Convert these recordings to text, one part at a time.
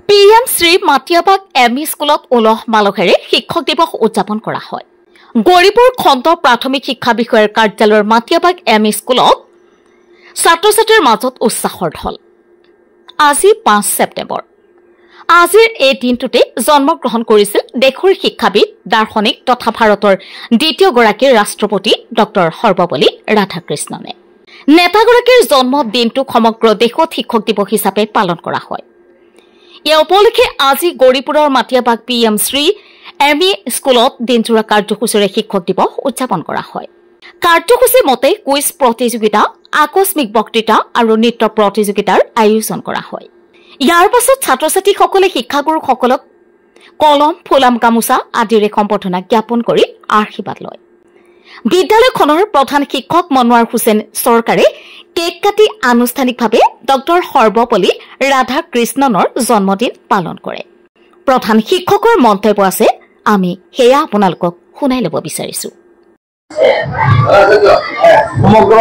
PM Shri Matiabag ME স্কুলত উলহ মালহেৰে শিক্ষক দিৱস উদযাপন কৰা হয়। গৌৰীপুৰ খণ্ড প্ৰাথমিক শিক্ষা বিষয়াৰ কাৰ্যালয়ৰ মাটিয়াবাগ এমই স্কুলত ছাত্ৰ-ছাত্ৰীৰ মাজত উৎসাহৰ ঢল। আজি 5 ছেপ্টেম্বৰ। আজিৰ এই দিনটোতে জন্মগ্ৰহণ কৰিছিল দেশৰ শিক্ষাবিদ, দাৰ্শনিক তথা ভাৰতৰ দ্বিতীয়গৰাকী ৰাষ্ট্ৰপতি ডক্টৰ সৰ্বপল্লী ৰাধাকৃষ্ণনে। নেতাগৰাকীৰ জন্মদিনটো সমগ্ৰ দেশত শিক্ষক দিৱস হিচাপে পালন কৰা হয়। ইয়াৰ উপলক্ষে আজি গৌৰীপুৰৰ মাটিয়াবাগ PM শ্ৰী এমই স্কুলত দিনজোৰা কাৰ্যসূচীৰে শিক্ষক দিৱস উদযাপন কৰা হয়। কাৰ্যসূচী মতে কুইজ প্ৰতিযোগিতা, আকস্মিক বক্তৃতা আৰু নৃত্য প্ৰতিযোগিতাৰ আয়োজন কৰা হয়। ইয়াৰ পাছত ছাত্ৰ-ছাত্ৰীসকলে শিক্ষাগুৰুসকলক কলম, ফুলাম গামোচা আদিৰে সম্বৰ্ধনা জ্ঞাপন কৰি আশীৰ্বাদ লয়। বিদ্যালয়খনৰ প্ৰধান শিক্ষক মনোৱাৰ হুছেইন চৰকাৰে কেক কাটি আনুষ্ঠানিকভাৱে ডক্টৰ সৰ্বপল্লী ৰাধাকৃষ্ণনৰ জন্মদিন পালন কৰে। প্ৰধান শিক্ষকৰ মন্তব্য আছে, আমি সেয়া আপোনালোকক শুনাই ল'ব বিচাৰিছো। সমগ্ৰ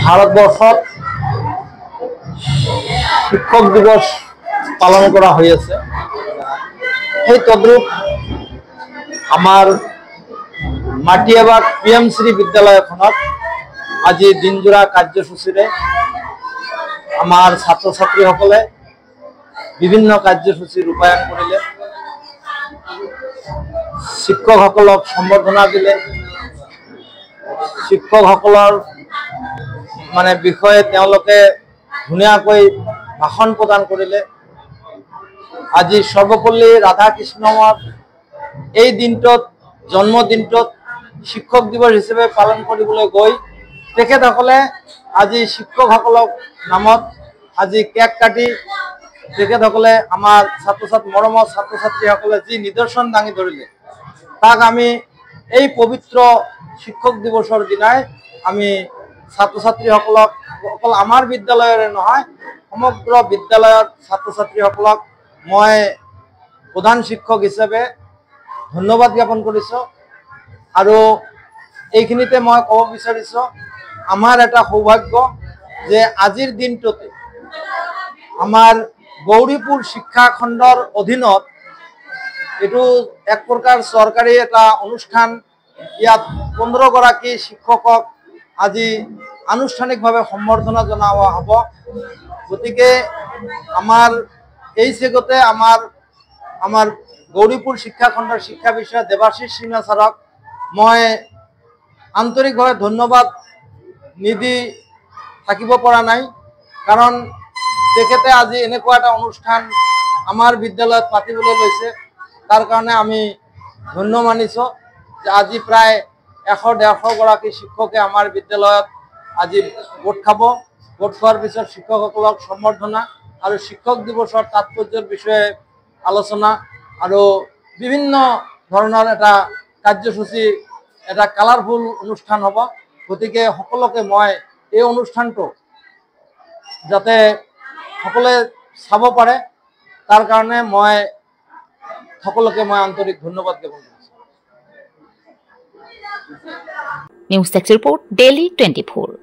ভাৰতবৰ্ষত শিক্ষক দিৱস পালন কৰা হৈ আছে। সেই তদ্ৰূপ আমাৰ মাটিয়াবাগ PM শ্ৰী বিদ্যালয়খনত আজি দিনজোৰা কাৰ্যসূচীৰে আমাৰ ছাত্ৰ ছাত্ৰীসকলে বিভিন্ন কাৰ্যসূচী ৰূপায়ণ কৰিলে। শিক্ষকসকলক সম্বৰ্ধনা দিলে। শিক্ষকসকলৰ বিষয়ে তেওঁলোকে ধুনীয়াকৈ ভাষণ প্ৰদান কৰিলে। আজি সৰ্বপল্লী ৰাধাকৃষ্ণনৰ এই দিনটোত জন্মদিনটোত শিক্ষক দিৱস হিচাপে পালন কৰিবলৈ গৈ তেখেতসকলে আজি শিক্ষকসকলক নামত আজি কেক কাটি তেখেতসকলে আমাৰ মৰমৰ ছাত্ৰ ছাত্ৰীসকলে যি নিদৰ্শন দাঙি ধৰিলে, তাক আমি এই পবিত্ৰ শিক্ষক দিৱসৰ দিনাই আমি ছাত্ৰ ছাত্ৰীসকলক অকল আমাৰ বিদ্যালয়ৰে নহয় সমগ্ৰ বিদ্যালয়ৰ ছাত্ৰ ছাত্ৰীসকলক মই প্ৰধান শিক্ষক হিচাপে ধন্যবাদ জ্ঞাপন কৰিছোঁ। আৰু এইখিনিতে মই ক'ব বিচাৰিছোঁ, আমাৰ এটা সৌভাগ্য যে আজিৰ দিনটোতে আমাৰ গৌৰীপুৰ শিক্ষা খণ্ডৰ অধীনত এইটো এক প্ৰকাৰ চৰকাৰী এটা অনুষ্ঠান। ইয়াত 15 গৰাকী শিক্ষকক আজি আনুষ্ঠানিকভাৱে সম্বৰ্ধনা জনোৱা হ'ব। গতিকে আমাৰ এই চেগতে আমাৰ গৌৰীপুৰ শিক্ষা খণ্ডৰ শিক্ষা বিষয়া দেৱাশীষ সিনহা ছাৰক মই আন্তৰিকভাৱে ধন্যবাদ নিদি থাকিব পৰা নাই, কাৰণ তেখেতে আজি এনেকুৱা এটা অনুষ্ঠান আমাৰ বিদ্যালয়ত পাতিবলৈ লৈছে। তাৰ কাৰণে আমি ধন্য মানিছোঁ যে আজি প্ৰায় 100-150 গৰাকী শিক্ষকে আমাৰ বিদ্যালয়ত আজি ভোট খাব। ভোট খোৱাৰ পিছত শিক্ষকসকলক সম্বৰ্ধনা আৰু শিক্ষক দিৱসৰ তাৎপৰ্যৰ বিষয়ে আলোচনা আৰু বিভিন্ন ধৰণৰ এটা কাৰ্যসূচী, এটা কালাৰফুল অনুষ্ঠান হ'ব। গতিকে সকলোকে মই এই অনুষ্ঠানটো যাতে সকলোৱে চাব পাৰে তাৰ কাৰণে মই সকলোকে আন্তৰিক ধন্যবাদ জ্ঞাপন কৰিছোঁ। News desk report, daily 24।